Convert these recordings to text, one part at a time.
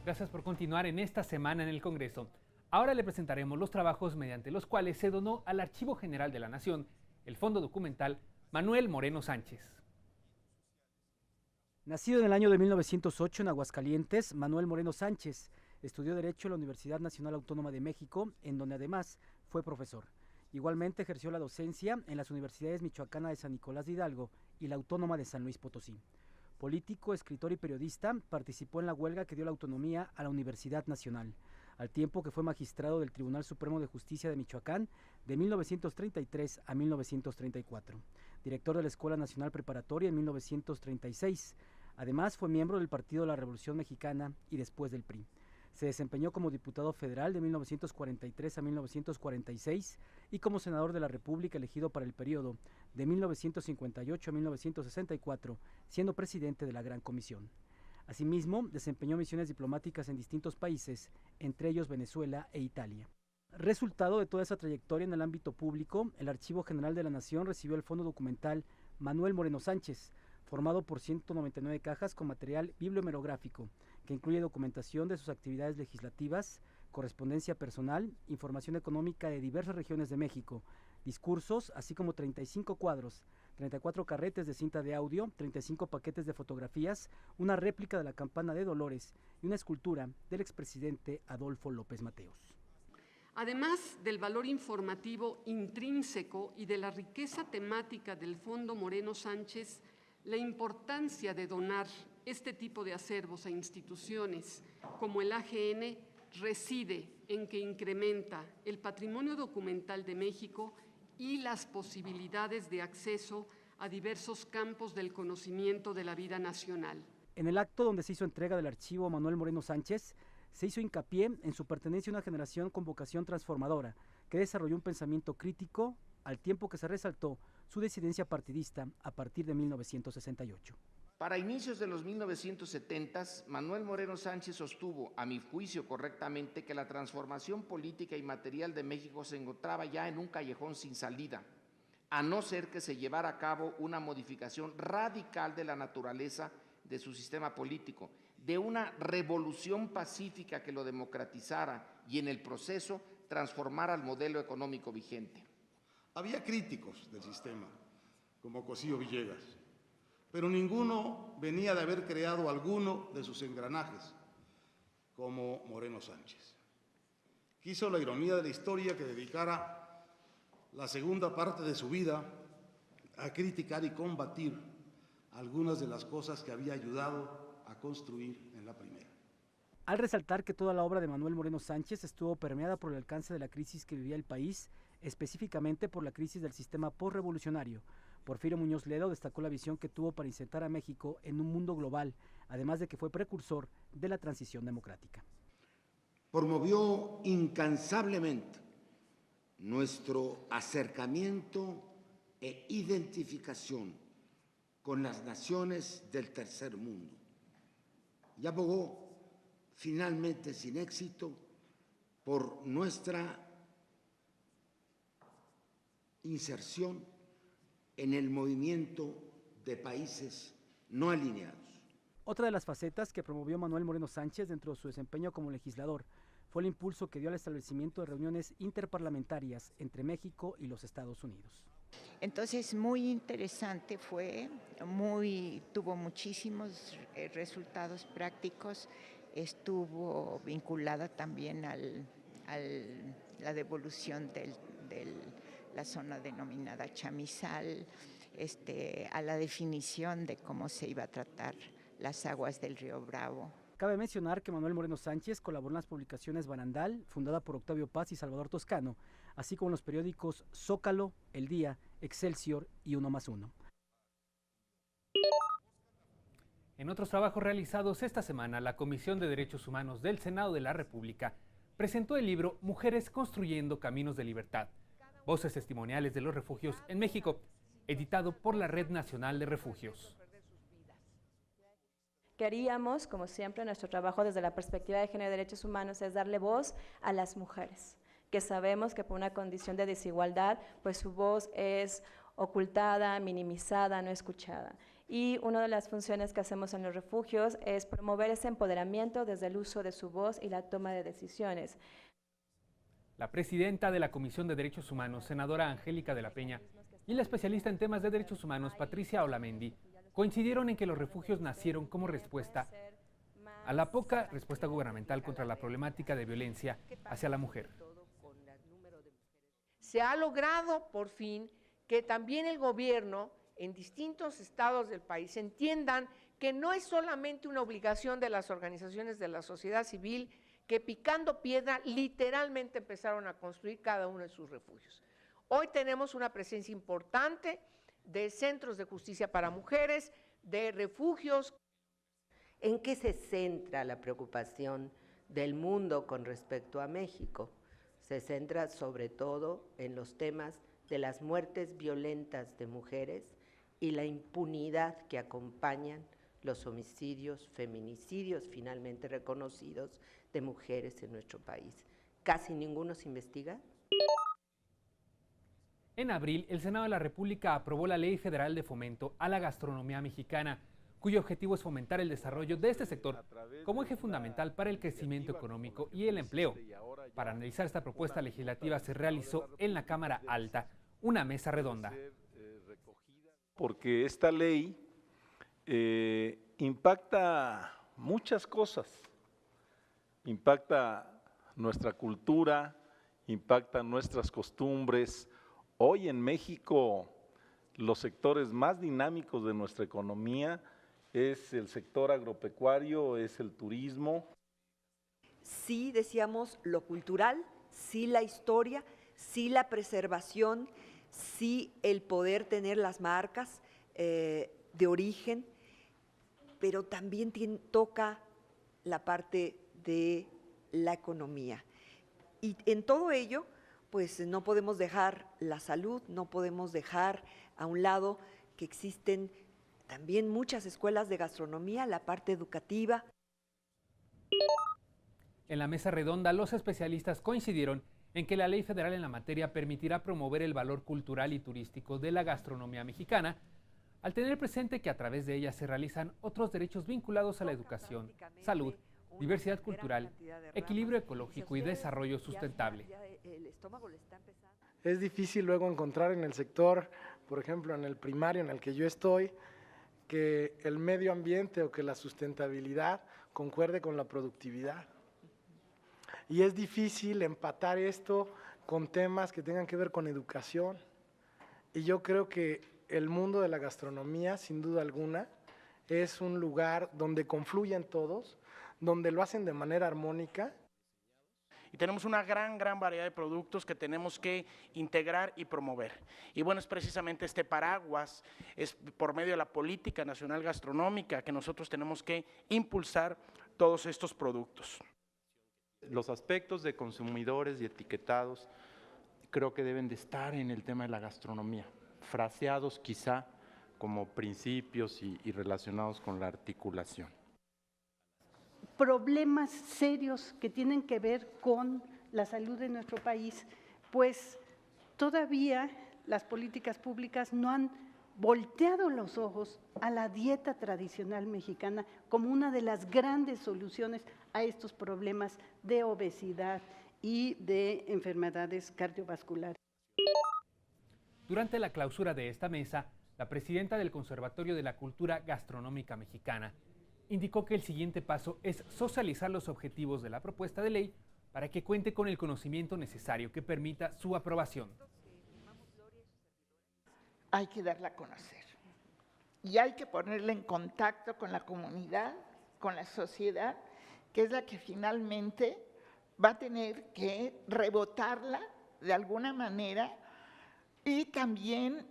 Gracias por continuar en esta semana en el Congreso. Ahora le presentaremos los trabajos mediante los cuales se donó al Archivo General de la Nación el fondo documental Manuel Moreno Sánchez. Nacido en el año de 1908 en Aguascalientes, Manuel Moreno Sánchez estudió Derecho en la Universidad Nacional Autónoma de México, en donde además fue profesor. Igualmente ejerció la docencia en las universidades michoacana de San Nicolás de Hidalgo y la Autónoma de San Luis Potosí. Político, escritor y periodista, participó en la huelga que dio la autonomía a la Universidad Nacional, al tiempo que fue magistrado del Tribunal Supremo de Justicia de Michoacán de 1933 a 1934, director de la Escuela Nacional Preparatoria en 1936. Además, fue miembro del Partido de la Revolución Mexicana y después del PRI. Se desempeñó como diputado federal de 1943 a 1946 y como senador de la República elegido para el periodo de 1958 a 1964, siendo presidente de la Gran Comisión. Asimismo, desempeñó misiones diplomáticas en distintos países, entre ellos Venezuela e Italia. Resultado de toda esa trayectoria en el ámbito público, el Archivo General de la Nación recibió el fondo documental Manuel Moreno Sánchez, formado por 199 cajas con material bibliomerográfico, que incluye documentación de sus actividades legislativas, correspondencia personal, información económica de diversas regiones de México, discursos, así como 35 cuadros, 34 carretes de cinta de audio, 35 paquetes de fotografías, una réplica de la campana de Dolores y una escultura del expresidente Adolfo López Mateos. Además del valor informativo intrínseco y de la riqueza temática del Fondo Moreno Sánchez, la importancia de donar este tipo de acervos a instituciones como el AGN reside en que incrementa el patrimonio documental de México y las posibilidades de acceso a diversos campos del conocimiento de la vida nacional. En el acto donde se hizo entrega del archivo Manuel Moreno Sánchez, se hizo hincapié en su pertenencia a una generación con vocación transformadora, que desarrolló un pensamiento crítico, al tiempo que se resaltó su disidencia partidista a partir de 1968. Para inicios de los 1970s, Manuel Moreno Sánchez sostuvo, a mi juicio correctamente, que la transformación política y material de México se encontraba ya en un callejón sin salida, a no ser que se llevara a cabo una modificación radical de la naturaleza de su sistema político, de una revolución pacífica que lo democratizara y en el proceso transformara el modelo económico vigente. Había críticos del sistema, como Cosío Villegas, pero ninguno venía de haber creado alguno de sus engranajes, como Moreno Sánchez. Quiso la ironía de la historia que dedicara la segunda parte de su vida a criticar y combatir algunas de las cosas que había ayudado a construir en la primera. Al resaltar que toda la obra de Manuel Moreno Sánchez estuvo permeada por el alcance de la crisis que vivía el país, específicamente por la crisis del sistema postrevolucionario, Porfirio Muñoz Ledo destacó la visión que tuvo para insertar a México en un mundo global, además de que fue precursor de la transición democrática. Promovió incansablemente nuestro acercamiento e identificación con las naciones del tercer mundo y abogó, finalmente sin éxito, por nuestra inserción en el movimiento de países no alineados. Otra de las facetas que promovió Manuel Moreno Sánchez dentro de su desempeño como legislador fue el impulso que dio al establecimiento de reuniones interparlamentarias entre México y los Estados Unidos. Entonces, muy interesante fue, tuvo muchísimos resultados prácticos, estuvo vinculada también a la devolución de la zona denominada chamizal, a la definición de cómo se iba a tratar las aguas del río Bravo. Cabe mencionar que Manuel Moreno Sánchez colaboró en las publicaciones Barandal, fundada por Octavio Paz y Salvador Toscano, así como en los periódicos Zócalo, El Día, Excelsior y Uno más Uno. En otros trabajos realizados esta semana, la Comisión de Derechos Humanos del Senado de la República presentó el libro Mujeres construyendo caminos de libertad, voces testimoniales de los refugios en México, editado por la Red Nacional de Refugios. Queríamos, como siempre, nuestro trabajo desde la perspectiva de género y derechos humanos es darle voz a las mujeres, que sabemos que por una condición de desigualdad, pues su voz es ocultada, minimizada, no escuchada. y una de las funciones que hacemos en los refugios es promover ese empoderamiento desde el uso de su voz y la toma de decisiones. La presidenta de la Comisión de Derechos Humanos, senadora Angélica de la Peña, y la especialista en temas de derechos humanos, Patricia Olamendi, coincidieron en que los refugios nacieron como respuesta a la poca respuesta gubernamental contra la problemática de violencia hacia la mujer. Se ha logrado por fin que también el gobierno en distintos estados del país entiendan que no es solamente una obligación de las organizaciones de la sociedad civil que picando piedra literalmente empezaron a construir cada uno de sus refugios. Hoy tenemos una presencia importante de centros de justicia para mujeres, de refugios. ¿En qué se centra la preocupación del mundo con respecto a México? Se centra sobre todo en los temas de las muertes violentas de mujeres y la impunidad que acompañan los homicidios, feminicidios finalmente reconocidos de mujeres en nuestro país. ¿Casi ninguno se investiga? En abril, el Senado de la República aprobó la Ley Federal de Fomento a la Gastronomía Mexicana, cuyo objetivo es fomentar el desarrollo de este sector como eje fundamental para el crecimiento económico y el empleo. Para analizar esta propuesta legislativa se realizó en la Cámara Alta una mesa redonda. Porque esta ley impacta muchas cosas, impacta nuestra cultura, impacta nuestras costumbres. Hoy en México los sectores más dinámicos de nuestra economía es el sector agropecuario, es el turismo. Sí, decíamos, lo cultural, sí la historia, sí la preservación, sí el poder tener las marcas de origen, pero también toca la parte de la economía. Y en todo ello, pues no podemos dejar la salud, no podemos dejar a un lado que existen también muchas escuelas de gastronomía, la parte educativa. En la mesa redonda, los especialistas coincidieron en que la ley federal en la materia permitirá promover el valor cultural y turístico de la gastronomía mexicana, al tener presente que a través de ella se realizan otros derechos vinculados a la educación, salud, diversidad cultural, equilibrio ecológico y desarrollo sustentable. Es difícil luego encontrar en el sector, por ejemplo, en el primario en el que yo estoy, que el medio ambiente o que la sustentabilidad concuerde con la productividad. Y es difícil empatar esto con temas que tengan que ver con educación. Y yo creo que el mundo de la gastronomía, sin duda alguna, es un lugar donde confluyen todos, donde lo hacen de manera armónica. Y tenemos una gran variedad de productos que tenemos que integrar y promover. Y bueno, es precisamente este paraguas, es por medio de la Política Nacional Gastronómica que nosotros tenemos que impulsar todos estos productos. Los aspectos de consumidores y etiquetados creo que deben de estar en el tema de la gastronomía, fraseados quizá como principios y relacionados con la articulación. Problemas serios que tienen que ver con la salud de nuestro país, pues todavía las políticas públicas no han volteado los ojos a la dieta tradicional mexicana como una de las grandes soluciones a estos problemas de obesidad y de enfermedades cardiovasculares. Durante la clausura de esta mesa, la presidenta del Conservatorio de la Cultura Gastronómica Mexicana indicó que el siguiente paso es socializar los objetivos de la propuesta de ley para que cuente con el conocimiento necesario que permita su aprobación. Hay que darla a conocer y hay que ponerla en contacto con la comunidad, con la sociedad, que es la que finalmente va a tener que rebotarla de alguna manera y también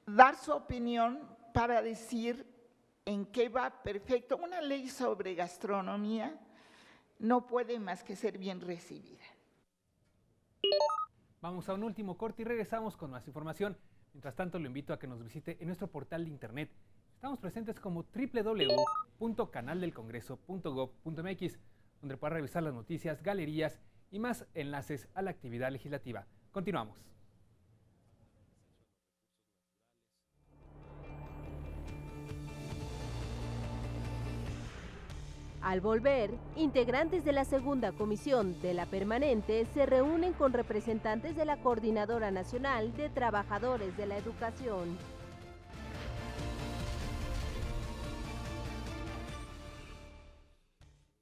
dar su opinión para decir en qué va perfecto. Una ley sobre gastronomía no puede más que ser bien recibida. Vamos a un último corte y regresamos con más información. Mientras tanto, lo invito a que nos visite en nuestro portal de internet. Estamos presentes como www.canaldelcongreso.gov.mx, donde podrá revisar las noticias, galerías y más enlaces a la actividad legislativa. Continuamos. Al volver, integrantes de la segunda comisión de la permanente se reúnen con representantes de la Coordinadora Nacional de Trabajadores de la Educación.